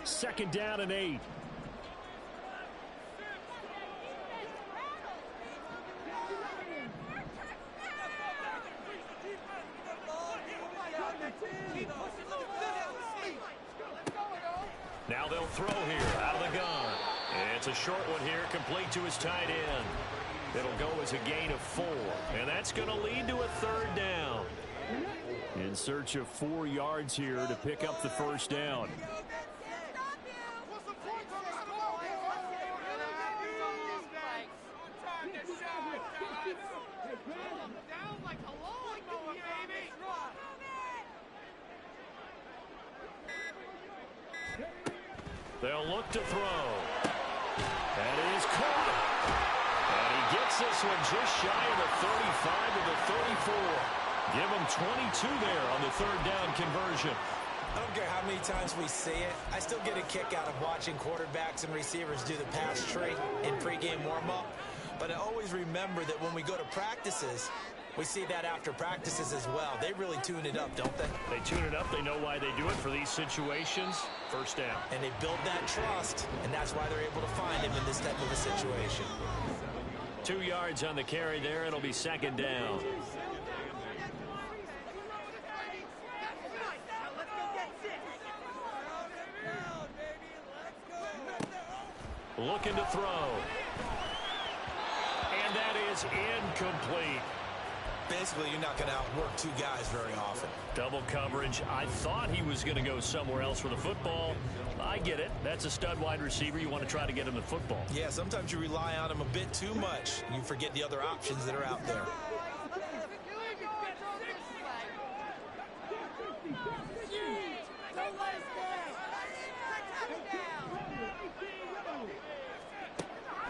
Second down and 8. Now they'll throw here out of the gun. It's a short one here, complete to his tight end. It'll go as a gain of 4, and that's going to lead to a third down. In search of 4 yards here to pick up the first down. They'll look to throw. That is caught. And he gets this one just shy of the 35 to the 34. Give him 22 there on the third down conversion. I don't care how many times we see it. I still get a kick out of watching quarterbacks and receivers do the pass tree in pregame warm-up. But I always remember that when we go to practices, we see that after practices as well. They really tune it up, don't they? They tune it up. They know why they do it for these situations. First down. And they build that trust, and that's why they're able to find him in this type of a situation. 2 yards on the carry there. It'll be second down. Looking to throw. And that is incomplete. Basically, you're not going to outwork 2 guys very often. Double coverage. I thought he was going to go somewhere else for the football. I get it. That's a stud wide receiver. You want to try to get him the football. Yeah, sometimes you rely on him a bit too much. You forget the other options that are out there.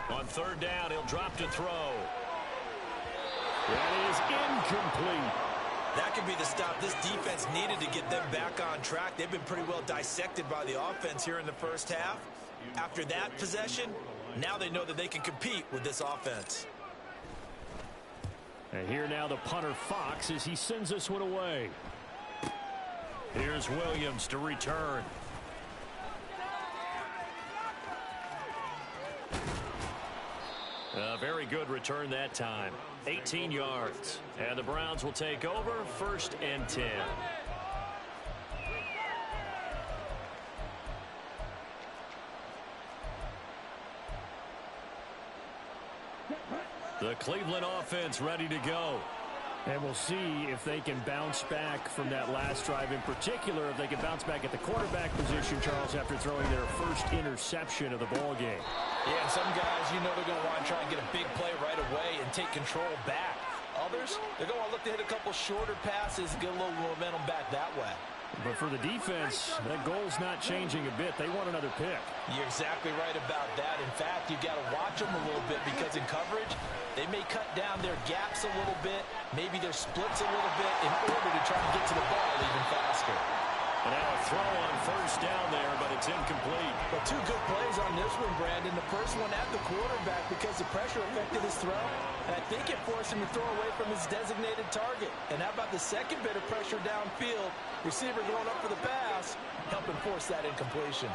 On third down, he'll drop to throw. That is incomplete. That could be the stop this defense needed to get them back on track. They've been pretty well dissected by the offense here in the first half. After that possession, now they know that they can compete with this offense. And here now the punter Fox as he sends this one away. Here's Williams to return. A very good return that time. 18 yards. And the Browns will take over, 1st and 10. The Cleveland offense ready to go. And we'll see if they can bounce back from that last drive. In particular, if they can bounce back at the quarterback position, Charles, after throwing their first interception of the ball game. Yeah, and some guys, you know they're going to want to try and get a big play right away and take control back. Others, they're going to want to look to hit a couple shorter passes, get a little momentum back that way. But for the defense, that goal's not changing a bit. They want another pick. You're exactly right about that. In fact, you've got to watch them a little bit because in coverage, they may cut down their gaps a little bit, maybe their splits a little bit in order to try to get to the ball even faster. And now a throw on first down there, but it's incomplete. But 2 good plays on this one, Brandon. The first one at the quarterback because the pressure affected his throw. And I think it forced him to throw away from his designated target. And how about the second bit of pressure downfield? Receiver going up for the pass, helping force that incompletion.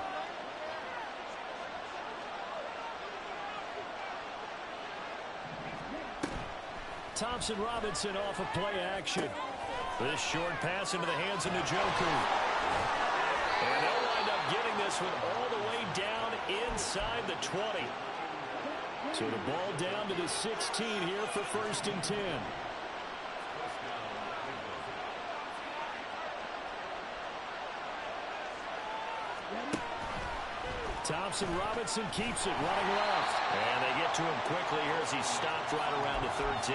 Thompson Robinson off of play action. This short pass into the hands of Njoku. And they'll wind up getting this one all the way down inside the 20. So the ball down to the 16 here for 1st and 10. Thompson Robinson keeps it running left. And they get to him quickly here as he stopped right around the 13.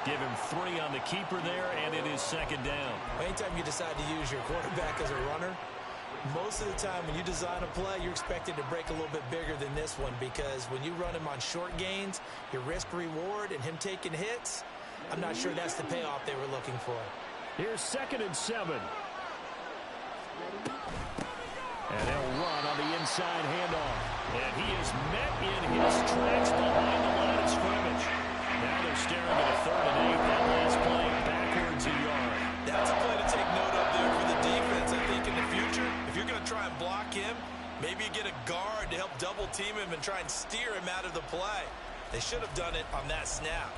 Give him 3 on the keeper there, and it is second down. Anytime you decide to use your quarterback as a runner, most of the time when you design a play, you're expected to break a little bit bigger than this one because when you run him on short gains, your risk-reward and him taking hits, I'm not sure that's the payoff they were looking for. Here's 2nd and 7. And they'll run on the inside handoff. And he is met in his tracks behind the line of scrimmage. Now they're staring at a 3rd and 8. That last play backwards a yard. That's a play to take note of there for the defense. I think in the future, if you're going to try and block him, Maybe you get a guard to help double team him and try and steer him out of the play. They should have done it on that snap.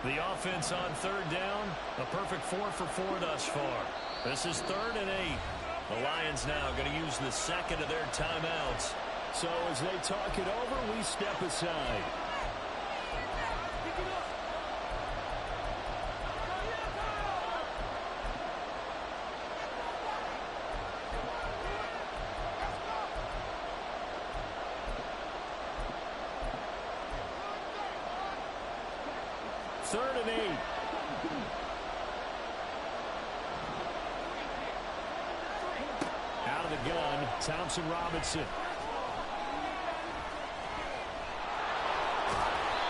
The offense on third down, a perfect 4 for 4 thus far. This is 3rd and 8. The Lions now going to use the second of their timeouts. So as they talk it over, we step aside. Third and 8. Out of the gun, Thompson Robinson.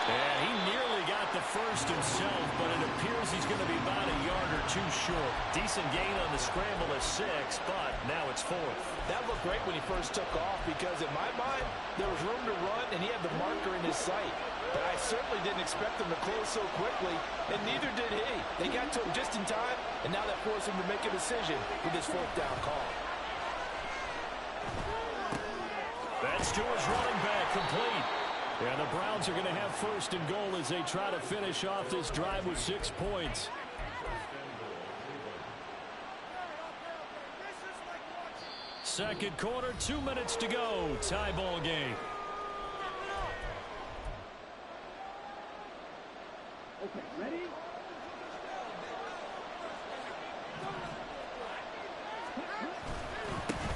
And he nearly got the first himself, but it appears he's going to be about a yard or two short. Decent gain on the scramble of 6, but now it's 4th. That looked great when he first took off because in my mind, there was room to run and he had the marker in his sight. But I certainly didn't expect them to close so quickly, and neither did he. They got to him just in time, and now that forced him to make a decision with his 4th down call. That's to his running back, complete. And the Browns are going to have 1st and goal as they try to finish off this drive with 6 points. Second quarter, 2 minutes to go. Tie ball game. Okay, ready?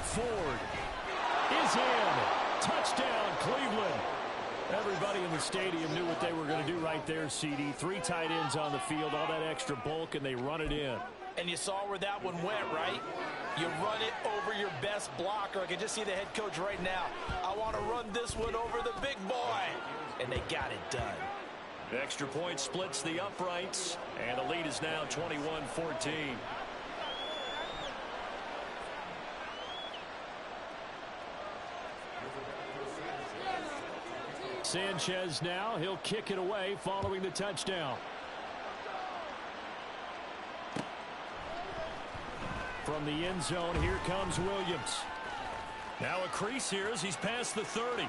Ford is in. Touchdown, Cleveland. Everybody in the stadium knew what they were going to do right there, CD. 3 tight ends on the field, all that extra bulk, and they run it in. And you saw where that one went, right? You run it over your best blocker. I can just see the head coach right now. I want to run this one over the big boy. And they got it done. Extra point splits the uprights, and the lead is now 21-14. Sanchez now, he'll kick it away following the touchdown. From the end zone, here comes Williams. Now a crease here as he's past the 30.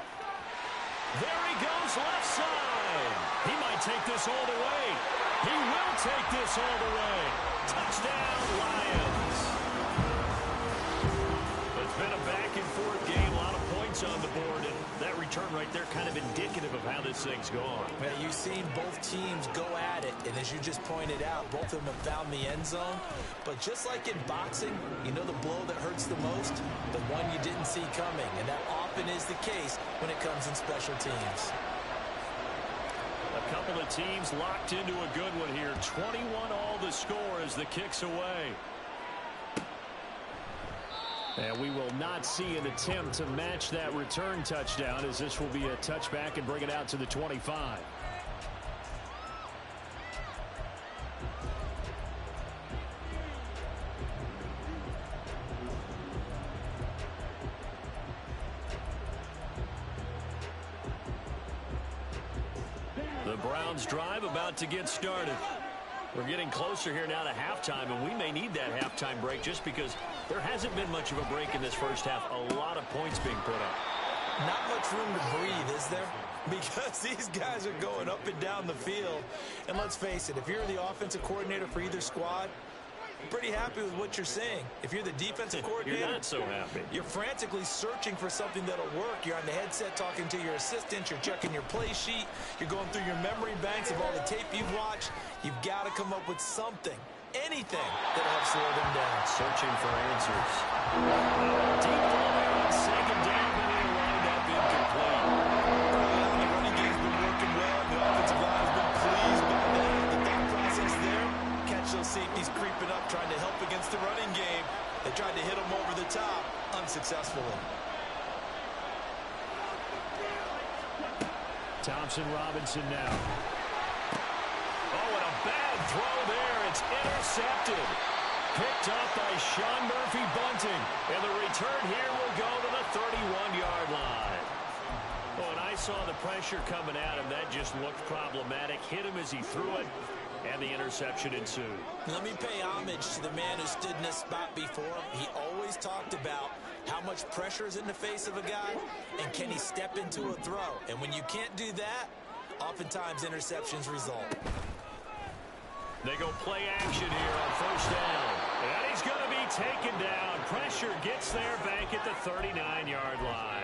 There he goes, left side. He might take this all the way. He will take this all the way. Touchdown, Lions. It's been a back-and-forth game, a lot of points on the board, and that return right there kind of indicative of how this thing's gone. Well, you've seen both teams go at it, and as you just pointed out, both of them have found the end zone. But just like in boxing, you know the blow that hurts the most? The one you didn't see coming, and that often is the case when it comes in special teams. A couple of teams locked into a good one here. 21 all the score as the kick's away. And we will not see an attempt to match that return touchdown, as this will be a touchback and bring it out to the 25. The Browns drive about to get started. We're getting closer here now to halftime, and we may need that halftime break just because there hasn't been much of a break in this first half. A lot of points being put up. Not much room to breathe, is there? Because these guys are going up and down the field. And let's face it, if you're the offensive coordinator for either squad, you're pretty happy with what you're seeing. If you're the defensive coordinator, you're not so happy. You're frantically searching for something that'll work. You're on the headset talking to your assistant. You're checking your play sheet. You're going through your memory banks of all the tape you've watched. You've got to come up with something, anything that'll help slow them down. Searching for answers. Deep ball there on second down, but he'll wind up incomplete. The running game's been working well. The offensive line has been pleased by that. The thought process there, catch those safeties creeping up, trying to help against the running game. They tried to hit them over the top, unsuccessfully. Thompson Robinson now. Oh, and a bad throw there. It's intercepted. Picked up by Sean Murphy Bunting. And the return here will go to the 31-yard line. Oh, and I saw the pressure coming at him. That just looked problematic. Hit him as he threw it. and the interception ensued. Let me pay homage to the man who stood in this spot before. He always talked about how much pressure is in the face of a guy, and can he step into a throw. And when you can't do that, oftentimes interceptions result. They go play action here on first down. And he's going to be taken down. Pressure gets there back at the 39-yard line.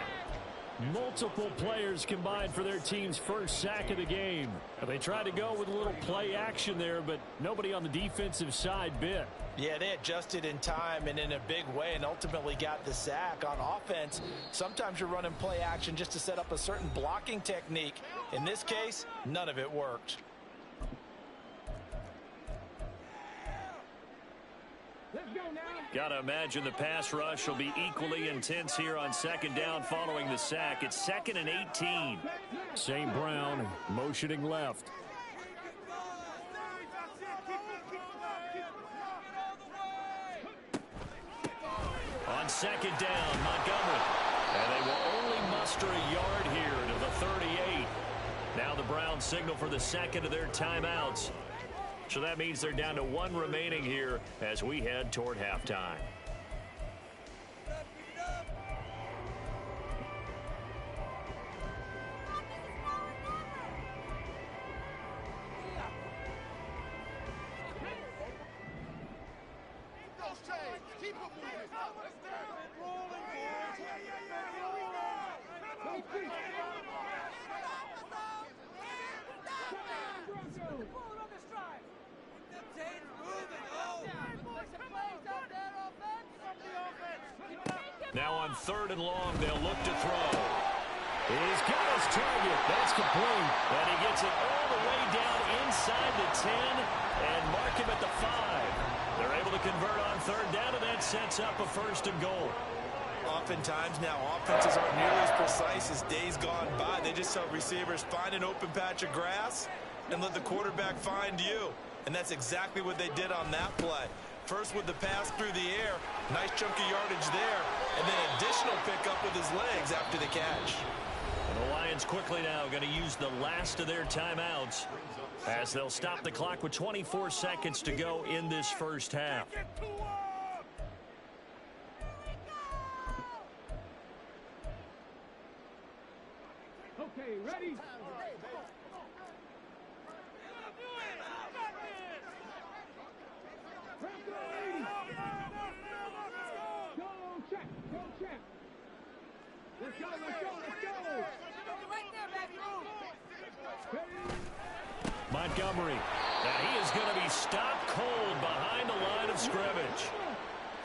Multiple players combined for their team's first sack of the game. They tried to go with a little play action there, but nobody on the defensive side bit. Yeah, they adjusted in time and in a big way and ultimately got the sack. On offense, sometimes you're running play action just to set up a certain blocking technique. In this case, none of it worked. Got to imagine the pass rush will be equally intense here on second down following the sack. It's 2nd and 18. St. Brown motioning left. On second down, Montgomery. And they will only muster a yard here to the 38. Now the Browns signal for the second of their timeouts. So that means they're down to 1 remaining here as we head toward halftime. Now on 3rd and long, they'll look to throw. He's got his target. That's complete. And he gets it all the way down inside the 10 and mark him at the 5. They're able to convert on 3rd down, and that sets up a 1st and goal. Oftentimes now, offenses aren't nearly as precise as days gone by. They just help receivers find an open patch of grass and let the quarterback find you. And that's exactly what they did on that play. First with the pass through the air, nice chunk of yardage there, and then additional pickup with his legs after the catch. And the Lions quickly now going to use the last of their timeouts as they'll stop the clock with 24 seconds to go in this first half. Okay, ready? Let's go, let's go, let's go! Right there, baby. Montgomery. Now he is going to be stopped cold behind the line of scrimmage.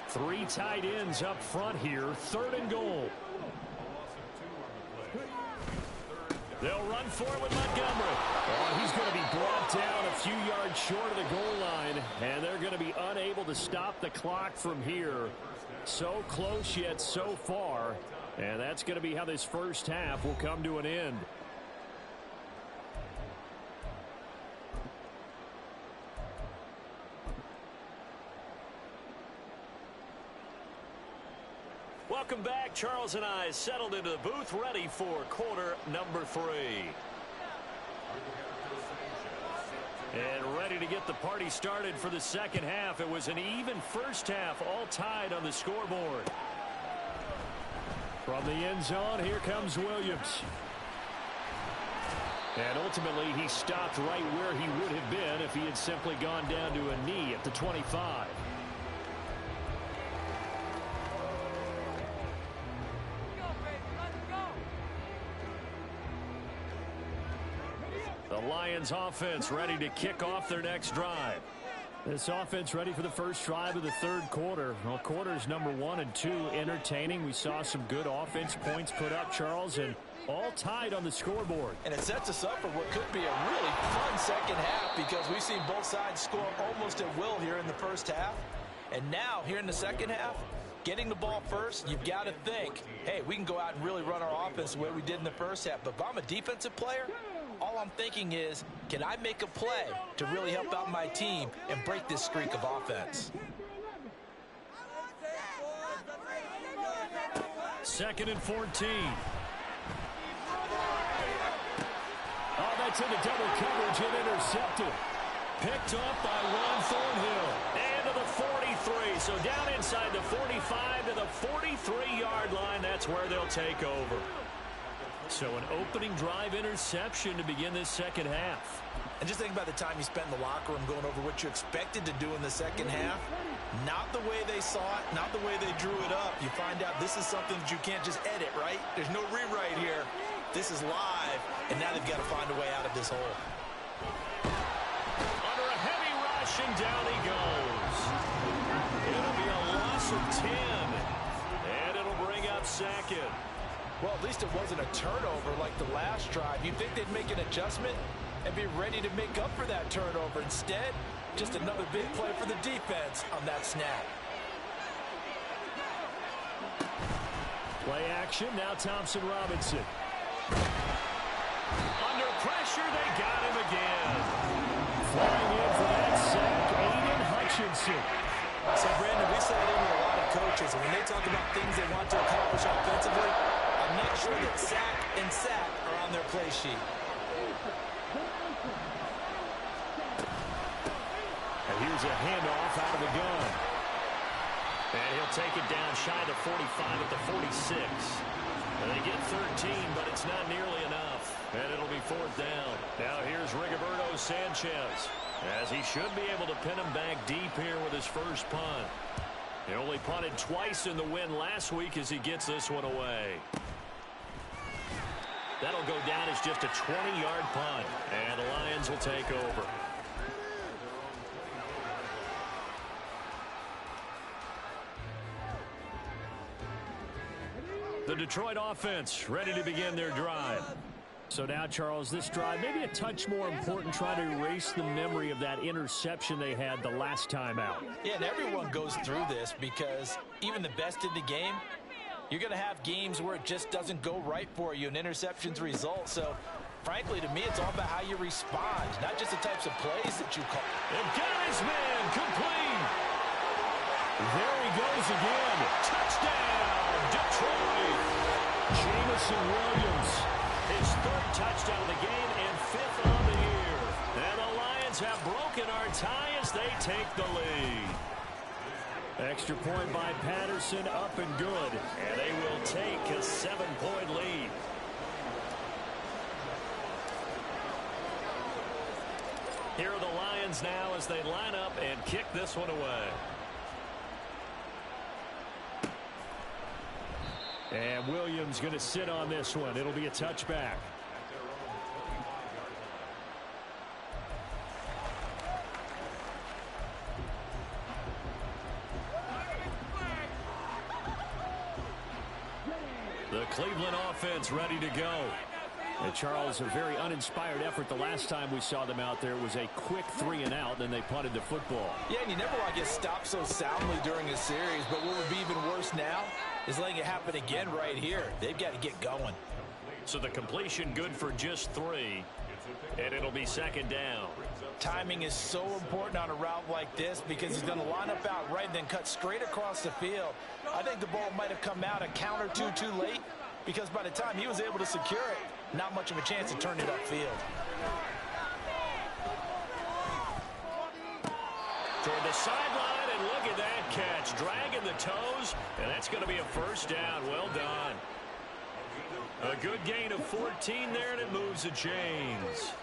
3 tight ends up front here. 3rd and goal. They'll run for it with Montgomery. Oh, he's going to be brought down a few yards short of the goal line, and they're going to be unable to stop the clock from here. So close yet so far, and that's going to be how this first half will come to an end. Welcome back. Charles and I settled into the booth, ready for quarter number 3. And ready to get the party started for the second half. It was an even first half, all tied on the scoreboard. From the end zone, here comes Williams. And ultimately, he stopped right where he would have been if he had simply gone down to a knee at the 25. The Lions offense ready to kick off their next drive. This offense ready for the first drive of the 3rd quarter. Well, quarters number 1 and 2 entertaining. We saw some good offense points put up, Charles, and all tied on the scoreboard. And it sets us up for what could be a really fun second half because we've seen both sides score almost at will here in the first half. And now, here in the second half, getting the ball first, you've got to think, hey, we can go out and really run our offense the way we did in the first half. But if I'm a defensive player, all I'm thinking is, can I make a play to really help out my team and break this streak of offense? 2nd and 14. Oh, that's into double coverage and intercepted. picked up by Ron Thornhill. And to the 43. So down inside the 45 to the 43-yard line. That's where they'll take over. So an opening drive interception to begin this second half. And just think about the time you spent in the locker room going over what you expected to do in the second half. Not the way they saw it, not the way they drew it up. You find out this is something that you can't just edit, right? There's no rewrite here. This is live, and now they've got to find a way out of this hole. Under a heavy rush, and down he goes. It'll be a loss of 10, and it'll bring up second. Well, at least it wasn't a turnover like the last drive. You'd think they'd make an adjustment and be ready to make up for that turnover. Instead, just another big play for the defense on that snap. Play action, now Thompson Robinson. Under pressure, they got him again. Flying in for that sack, Aiden Hutchinson. So, Brandon, we saw it in with a lot of coaches, and when they talk about things they want to accomplish offensively, I'm not sure that sack and sack are on their play sheet. And here's a handoff out of the gun. And he'll take it down shy of the 45 at the 46. And they get 13, but it's not nearly enough. And it'll be fourth down. Now here's Rigoberto Sanchez, as he should be able to pin him back deep here with his first punt. He only punted twice in the win last week as he gets this one away. That'll go down as just a 20-yard punt, and the Lions will take over. The Detroit offense ready to begin their drive. So now, Charles, this drive maybe a touch more important, try to erase the memory of that interception they had the last time out. Yeah, and everyone goes through this because even the best in the game, you're going to have games where it just doesn't go right for you and interceptions result. So, frankly, to me, it's all about how you respond, not just the types of plays that you call. And got his man complete. There he goes again. Touchdown, Detroit. Jamison Williams, his third touchdown of the game and fifth on the year. And the Lions have broken our tie as they take the lead. Extra point by Patterson, up and good. And they will take a 7-point lead. Here are the Lions now as they line up and kick this one away. And Williams going to sit on this one. It'll be a touchback. The Cleveland offense ready to go. And Charles, a very uninspired effort the last time we saw them out there. It was a quick 3-and-out, then they punted the football. Yeah, and you never want to get stopped so soundly during a series, but what would be even worse now is letting it happen again right here. They've got to get going. So the completion good for just 3, and it'll be second down. Timing is so important on a route like this because he's going to line up out right and then cut straight across the field. I think the ball might have come out a count or two too late because by the time he was able to secure it, not much of a chance to turn it upfield. Toward the sideline, and look at that catch. Dragging the toes, and that's going to be a first down. Well done. A good gain of 14 there, and it moves the chains.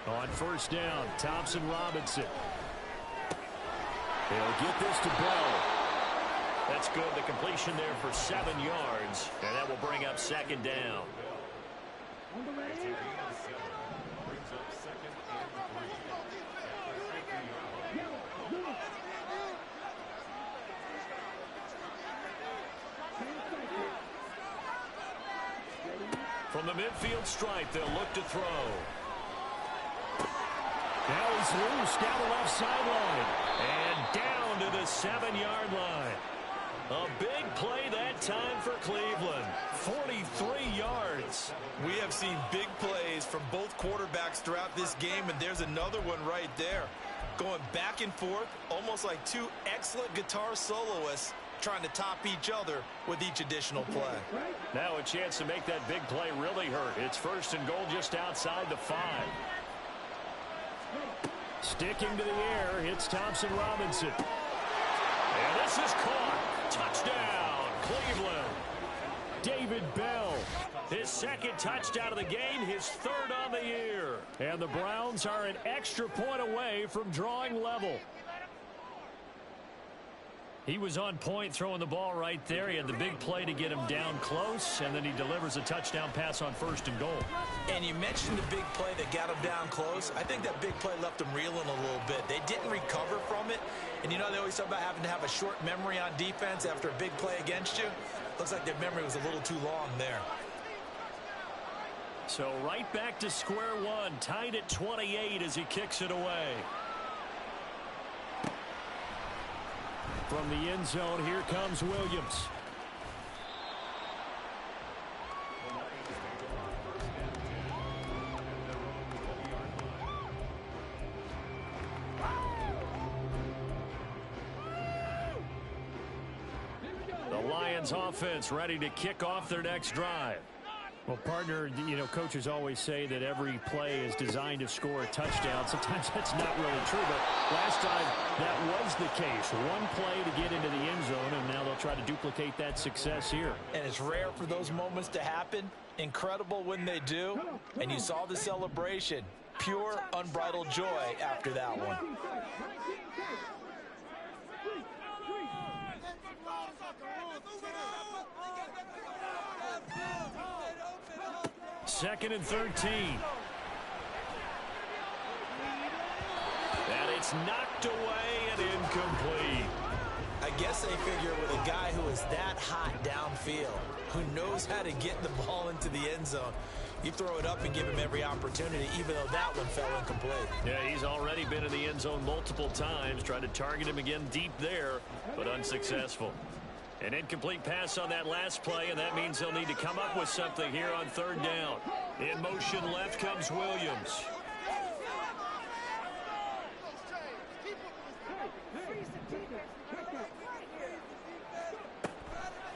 On first down, Thompson Robinson. They'll get this to Bell. That's good. The completion there for 7 yards, and that will bring up second down. From the midfield stripe, they'll look to throw. Now he's loose down the left sideline. And down to the 7-yard line. A big play that time for Cleveland. 43 yards. We have seen big plays from both quarterbacks throughout this game, and there's another one right there. Going back and forth, almost like two excellent guitar soloists trying to top each other with each additional play. Now a chance to make that big play really hurt. It's 1st and goal just outside the 5. Sticking to the air, it's Thompson Robinson. And this is caught. Touchdown, Cleveland. David Bell, his 2nd touchdown of the game, his 3rd on the year. And the Browns are an extra point away from drawing level. He was on point throwing the ball right there. He had the big play to get him down close, and then he delivers a touchdown pass on 1st and goal. And you mentioned the big play that got him down close. I think that big play left him reeling a little bit. They didn't recover from it. And you know they always talk about having to have a short memory on defense after a big play against you. Looks like their memory was a little too long there. So right back to square one, tied at 28 as he kicks it away. From the end zone, here comes Williams. The Lions offense ready to kick off their next drive. Well, partner, you know, coaches always say that every play is designed to score a touchdown. Sometimes that's not really true, but last time that was the case. One play to get into the end zone, and now they'll try to duplicate that success here. And it's rare for those moments to happen. Incredible when they do. And you saw the celebration. Pure, unbridled joy after that one. 2nd and 13. And it's knocked away and incomplete. I guess they figure with a guy who is that hot downfield, who knows how to get the ball into the end zone, you throw it up and give him every opportunity, even though that one fell incomplete. Yeah, he's already been in the end zone multiple times, tried to target him again deep there, but unsuccessful. An incomplete pass on that last play, and that means they'll need to come up with something here on 3rd down. In motion left comes Williams.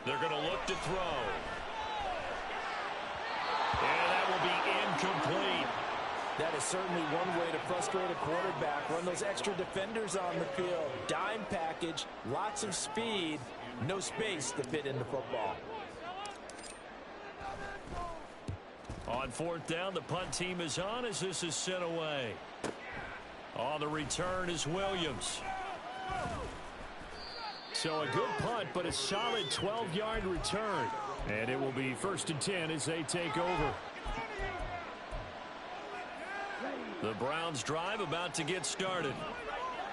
They're going to look to throw. And that will be incomplete. That is certainly one way to frustrate a quarterback. Run those extra defenders on the field. Dime package, lots of speed, no space to fit into football. On 4th down, the punt team is on as this is sent away. On the return is Williams. So a good punt, but a solid 12-yard return. And it will be 1st and 10 as they take over. The Browns drive about to get started.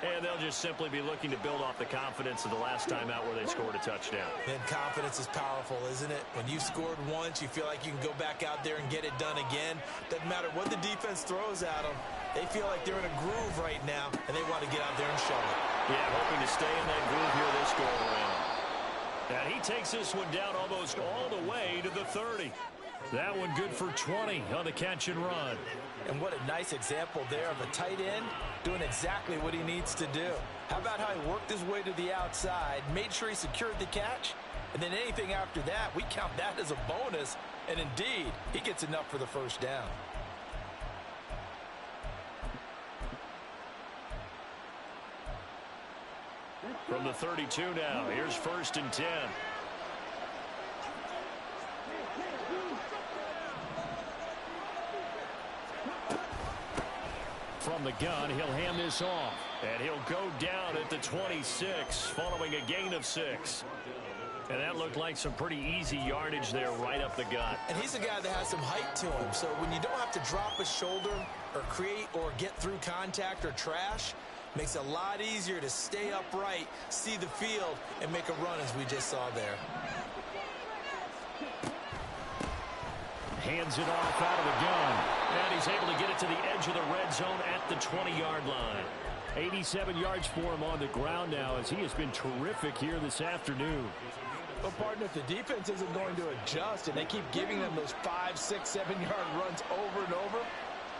And they'll just simply be looking to build off the confidence of the last time out where they scored a touchdown. And confidence is powerful, isn't it? When you've scored once, you feel like you can go back out there and get it done again. Doesn't matter what the defense throws at them. They feel like they're in a groove right now, and they want to get out there and show it. Yeah, hoping to stay in that groove here this go-around. And he takes this one down almost all the way to the 30. That one good for 20 on the catch and run. And what a nice example there of a tight end doing exactly what he needs to do. How about how he worked his way to the outside, made sure he secured the catch, and then anything after that, we count that as a bonus. And indeed, he gets enough for the 1st down. From the 32 now, here's 1st and 10. From the gun, he'll hand this off. And he'll go down at the 26, following a gain of 6. And that looked like some pretty easy yardage there right up the gut. And he's a guy that has some height to him. So when you don't have to drop a shoulder or create or get through contact or trash, makes it a lot easier to stay upright, see the field, and make a run as we just saw there. Hands it off out of the gun. And he's able to get it to the edge of the red zone at the 20-yard line. 87 yards for him on the ground now as he has been terrific here this afternoon. Well, partner, if the defense isn't going to adjust and they keep giving them those 5, 6, 7-yard runs over and over,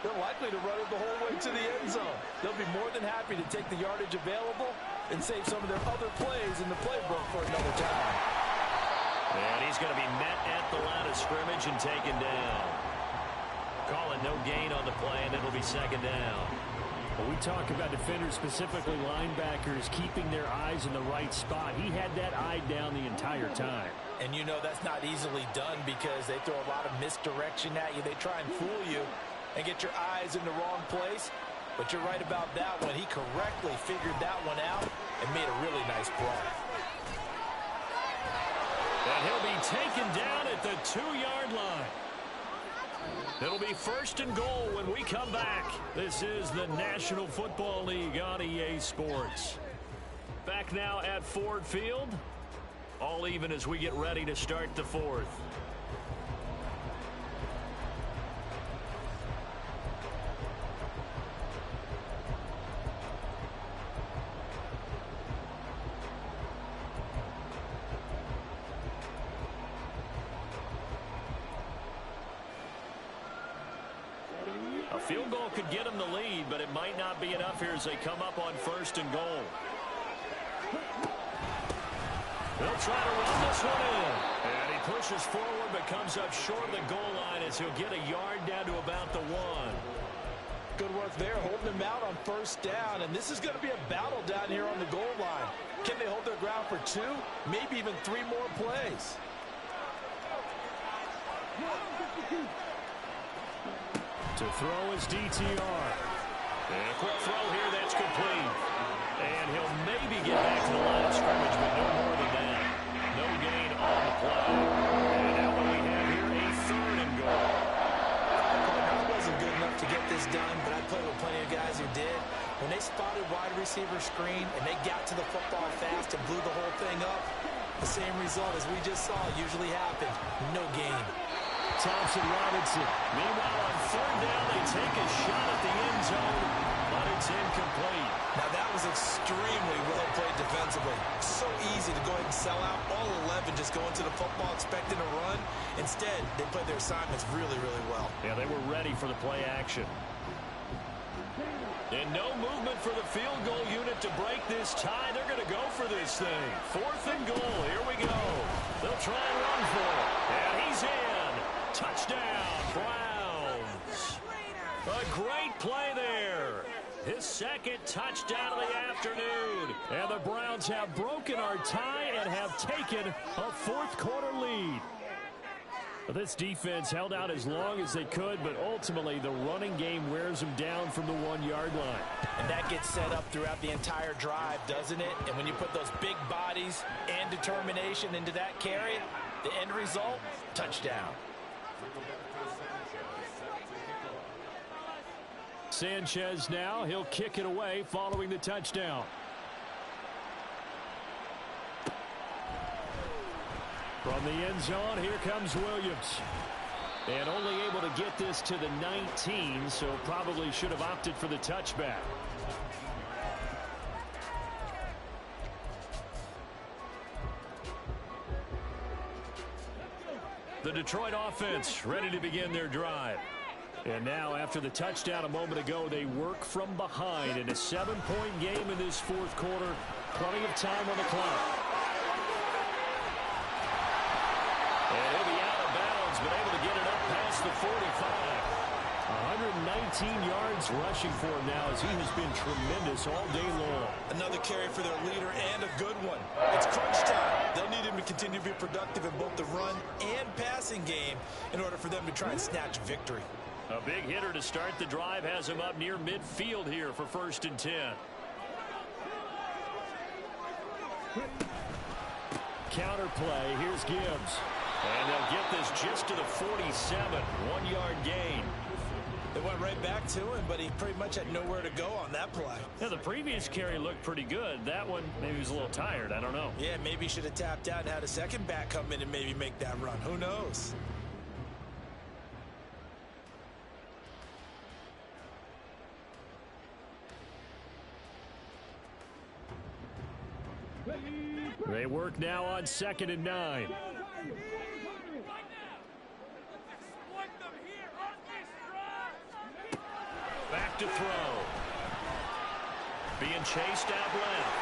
they're likely to run it the whole way to the end zone. They'll be more than happy to take the yardage available and save some of their other plays in the playbook for another time. And he's going to be met at the line of scrimmage and taken down. Call it no gain on the play, and it'll be second down. Well, we talk about defenders, specifically linebackers, keeping their eyes in the right spot. He had that eye down the entire time. And you know that's not easily done because they throw a lot of misdirection at you. They try and fool you and get your eyes in the wrong place. But you're right about that one. He correctly figured that one out and made a really nice play. And he'll be taken down at the 2-yard line. It'll be first and goal when we come back. This is the National Football League on EA Sports. Back now at Ford Field. All even as we get ready to start the fourth. A field goal could get them the lead, but it might not be enough here as they come up on first and goal. They'll try to run this one in. And he pushes forward but comes up short of the goal line as he'll get a yard down to about the 1. Good work there, holding them out on first down. And this is going to be a battle down here on the goal line. Can they hold their ground for 2, maybe even 3 more plays? To throw is DTR. And a quick throw here, that's complete. And he'll maybe get back to the line of scrimmage, but no more than that. No gain on the play. And now what we have here, a third and goal. I wasn't good enough to get this done, but I played with plenty of guys who did. When they spotted wide receiver screen and they got to the football fast and blew the whole thing up, the same result as we just saw usually happened. No gain. Thompson Robinson. Meanwhile, on third down, they take a shot at the end zone, but it's incomplete. Now, that was extremely well played defensively. So easy to go ahead and sell out. All 11 just go into the football expecting a run. Instead, they played their assignments really, really well. Yeah, they were ready for the play action. And no movement for the field goal unit to break this tie. They're going to go for this thing. Fourth and goal. Here we go. They'll try and run for it. And he's in. Touchdown, Browns. A great play there. His second touchdown of the afternoon. And the Browns have broken our tie and have taken a fourth-quarter lead. This defense held out as long as they could, but ultimately the running game wears them down from the 1-yard line. And that gets set up throughout the entire drive, doesn't it? And when you put those big bodies and determination into that carry, the end result, touchdown. Sanchez now, he'll kick it away following the touchdown. From the end zone, here comes Williams. And only able to get this to the 19, so probably should have opted for the touchback. The Detroit offense ready to begin their drive. And now, after the touchdown a moment ago, they work from behind in a 7-point game in this fourth quarter. Plenty of time on the clock. And he'll be out of bounds, but able to get it up past the 45. 119 yards rushing for him now as he has been tremendous all day long. Another carry for their leader and a good one. It's crunch time. They'll need him to continue to be productive in both the run and passing game in order for them to try and snatch victory. A big hitter to start the drive has him up near midfield here for first and 10. Counter play. Here's Gibbs. And they'll get this just to the 47. 1-yard gain. They went right back to him, but he pretty much had nowhere to go on that play. Yeah, the previous carry looked pretty good. That one, maybe he was a little tired. I don't know. Yeah, maybe he should have tapped out and had a second back come in and maybe make that run. Who knows? They work now on 2nd and 9. Back to throw. being chased out left.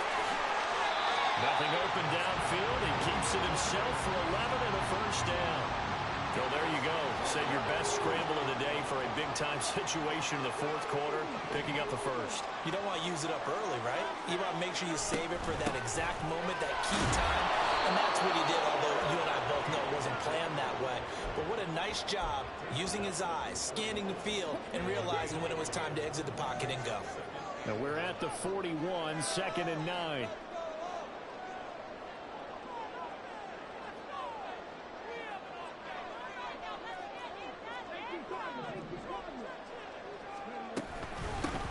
Nothing open downfield. He keeps it himself for 11 and a first down. So there you go. Save your best scramble of the day for a big-time situation in the fourth quarter, picking up the first. You don't want to use it up early, right? You want to make sure you save it for that exact moment, that key time. And that's what he did, although you and I both know it wasn't planned that way. But what a nice job using his eyes, scanning the field, and realizing when it was time to exit the pocket and go. Now we're at the 41, 2nd and 9.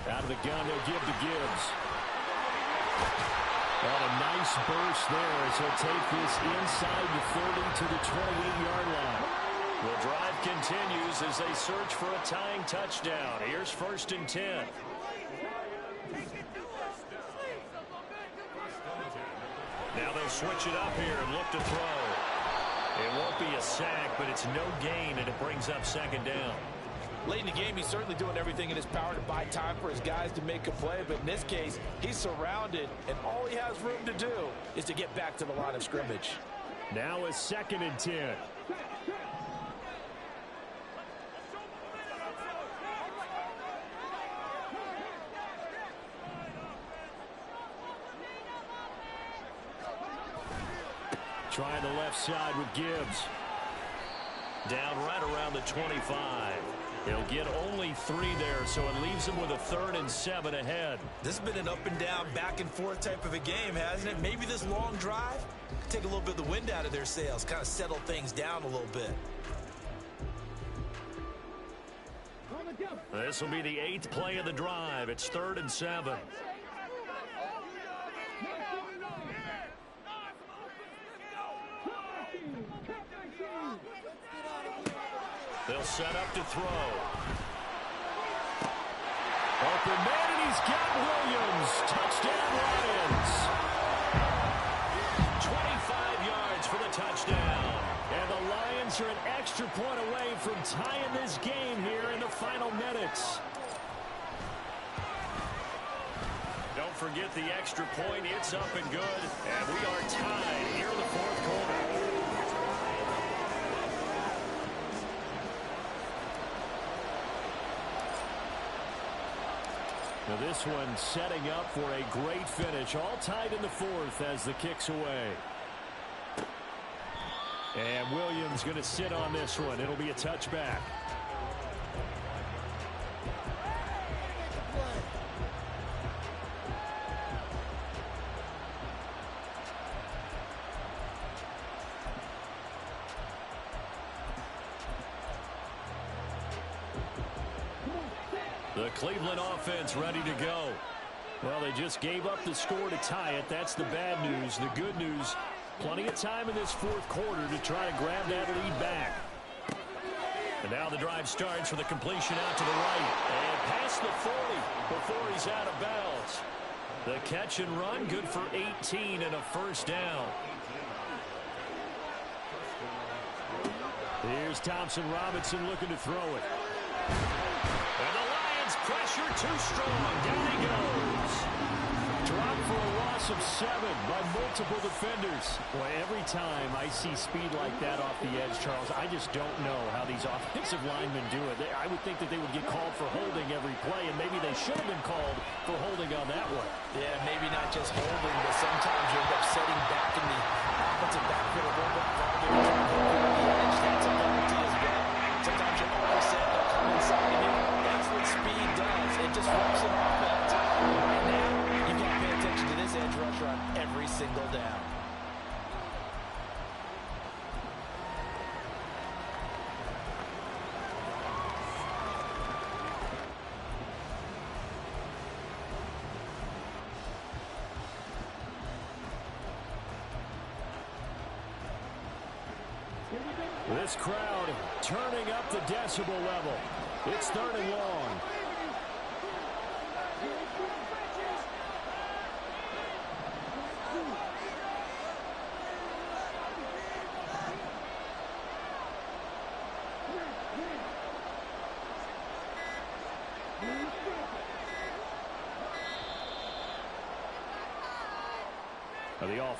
Out of the gun, they'll give to Gibbs. And a nice burst there as he'll take this inside the 30 to the 28-yard line. The drive continues as they search for a tying touchdown. Here's 1st and 10. Now they'll switch it up here and look to throw. It won't be a sack, but it's no gain, and it brings up 2nd down. Late in the game, he's certainly doing everything in his power to buy time for his guys to make a play. But in this case, he's surrounded, and all he has room to do is to get back to the line of scrimmage. Now a 2nd and 10. Trying the left side with Gibbs. Down right around the 25. He'll get only 3 there, so it leaves him with a 3rd and 7 ahead. This has been an up and down, back and forth type of a game, hasn't it? Maybe this long drive take a little bit of the wind out of their sails, kind of settle things down a little bit. This will be the 8th play of the drive. It's 3rd and 7. They'll set up to throw. Open man, and he's got Williams. Touchdown, Lions. 25 yards for the touchdown. And the Lions are an extra point away from tying this game here in the final minutes. Don't forget the extra point. It's up and good. And we are tied here in the fourth quarter. Now this one setting up for a great finish. All tied in the fourth as the kick's away. And Williams going to sit on this one. It'll be a touchback. The Cleveland offense ready to go. Well, they just gave up the score to tie it. That's the bad news. The good news, plenty of time in this fourth quarter to try to grab that lead back. And now the drive starts with a completion out to the right. And past the 40 before he's out of bounds. The catch and run, good for 18 and a first down. Here's Thompson Robinson looking to throw it. And the Lions pressure too strong. Down he goes. Dropped for a loss of 7 by multiple defenders. Boy, every time I see speed like that off the edge, Charles, I just don't know how these offensive linemen do it. I would think that they would get called for holding every play, and maybe they should have been called for holding on that one. Yeah, maybe not just holding, but sometimes you end up setting back in the offensive backfield a little bit farther and trying to hold on the edge. That's a penalty as well. Sometimes you always set they'll come inside of you. That's what speed does. It disrupts an offense. Right now, you've got to pay attention to this edge rusher on every single down. This crowd turning up the decibel level. It's 3rd and long.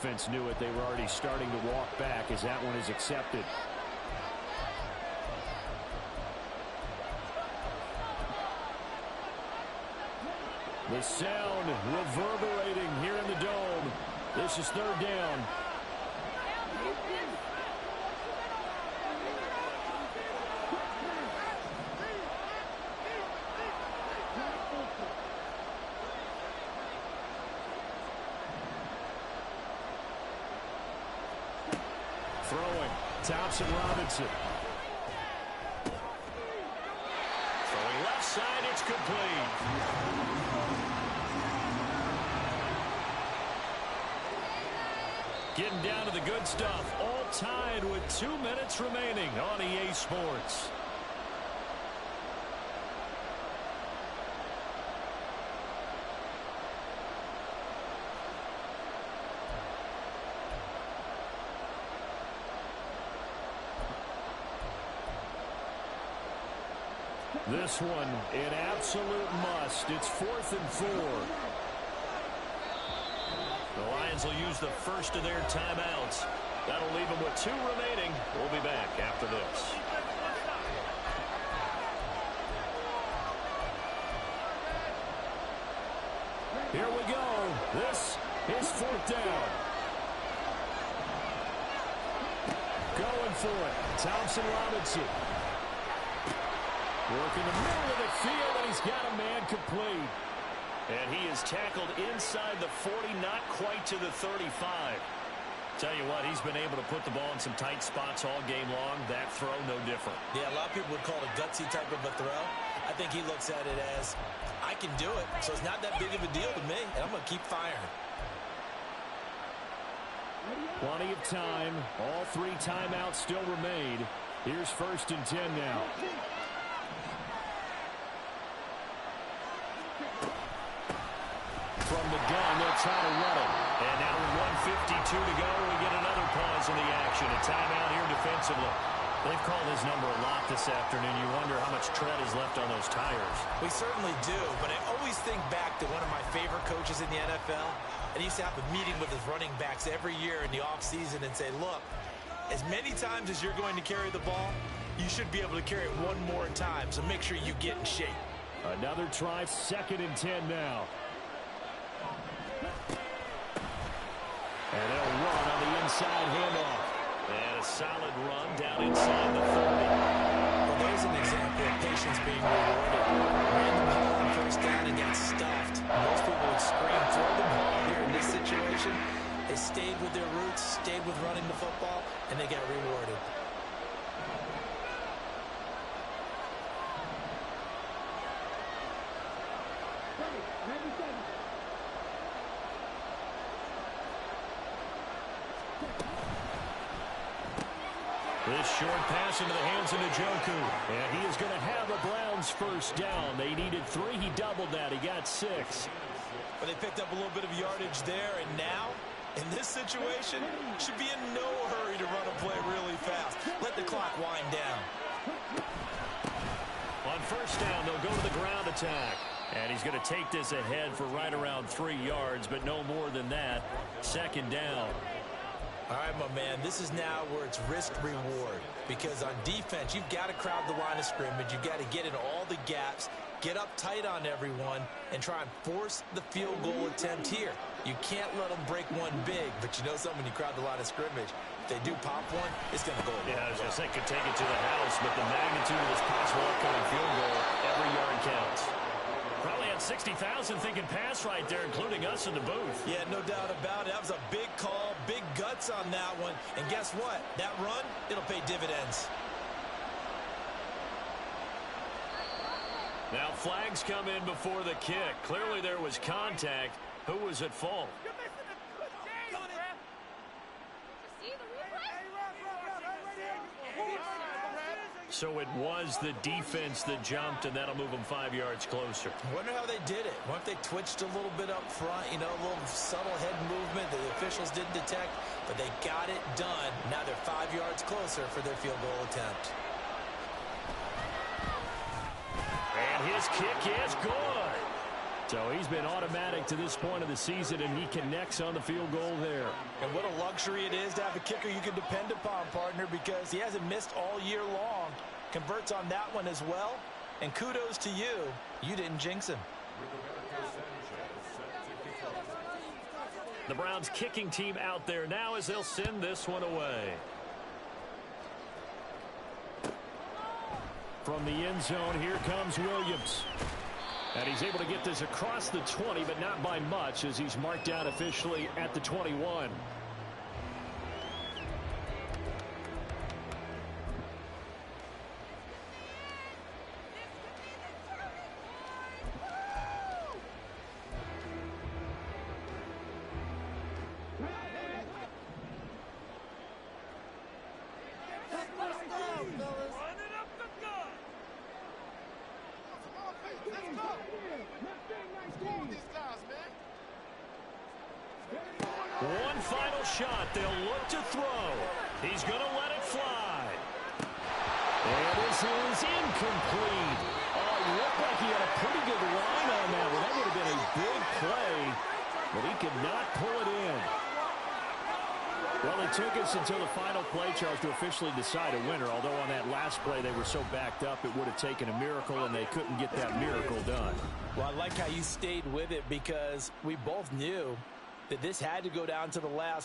defense knew it. They were already starting to walk back as that one is accepted. The sound reverberating here in the dome. This is third down. Throwing, Thompson Robinson. Throwing left side, it's complete. Getting down to the good stuff. All tied with 2 minutes remaining on EA Sports. This one, an absolute must. It's 4th and 4. The Lions will use the first of their timeouts. That'll leave them with 2 remaining. We'll be back after this. Here we go. This is 4th down. Going for it. Thompson Robinson. Working the middle of the field, and he's got a man complete. And he is tackled inside the 40, not quite to the 35. Tell you what, he's been able to put the ball in some tight spots all game long. That throw, no different. Yeah, a lot of people would call it a gutsy type of a throw. I think he looks at it as, I can do it, so it's not that big of a deal to me, and I'm going to keep firing. Plenty of time. All 3 timeouts still remain. Here's 1st and 10 now. From the gun, they'll try to run it. And now with 1:52 to go, we get another pause in the action. A timeout here defensively. They've called his number a lot this afternoon. You wonder how much tread is left on those tires. We certainly do, but I always think back to one of my favorite coaches in the NFL. And he used to have a meeting with his running backs every year in the offseason and say, look, as many times as you're going to carry the ball, you should be able to carry it one more time, so make sure you get in shape. Another try, 2nd and 10 now. And they'll run on the inside handoff. And a solid run down inside the 40. Well, there's an example of patience being rewarded. Ran the ball on 1st down and got stuffed. Most people would scream, throw the ball. Here in this situation, they stayed with their roots, stayed with running the football, and they got rewarded. This short pass into the hands of Njoku. And he is going to have a Browns 1st down. They needed 3. He doubled that. He got 6. But they picked up a little bit of yardage there, and now, in this situation, should be in no hurry to run a play really fast. Let the clock wind down. On 1st down, they'll go to the ground attack. And he's going to take this ahead for right around 3 yards, but no more than that. 2nd down. All right, my man, this is now where it's risk-reward. Because on defense, you've got to crowd the line of scrimmage. You've got to get in all the gaps, get up tight on everyone, and try and force the field goal attempt here. You can't let them break one big, but you know something, when you crowd the line of scrimmage, if they do pop one, it's going to go. Yeah, I was going to say, could take it to the house, but the magnitude of this possible upcoming field goal, every yard counts. Probably had 60,000 thinking pass right there, including us in the booth. Yeah, no doubt about it. That was a big call, big guts on that one. And guess what? That run, it'll pay dividends. Now flags come in before the kick. Clearly there was contact. Who was at fault? So it was the defense that jumped, and that'll move them 5 yards closer. I wonder how they did it. What if they twitched a little bit up front, you know, a little subtle head movement that the officials didn't detect, but they got it done. Now they're 5 yards closer for their field goal attempt. And his kick is good. So he's been automatic to this point of the season, and he connects on the field goal there. And what a luxury it is to have a kicker you can depend upon, partner, because he hasn't missed all year long. Converts on that one as well. And kudos to you. You didn't jinx him. The Browns kicking team out there now as they'll send this one away. From the end zone, here comes Williams. And he's able to get this across the 20, but not by much, as he's marked down officially at the 21. One final shot. They'll look to throw. He's going to let it fly. And this is incomplete. Oh, it looked like he had a pretty good line on that one. That would have been a big play, but he could not pull it in. Well, it took us until the final play, Charles, to officially decide a winner, although on that last play they were so backed up it would have taken a miracle, and they couldn't get that miracle done. Well, I like how you stayed with it, because we both knew that this had to go down to the last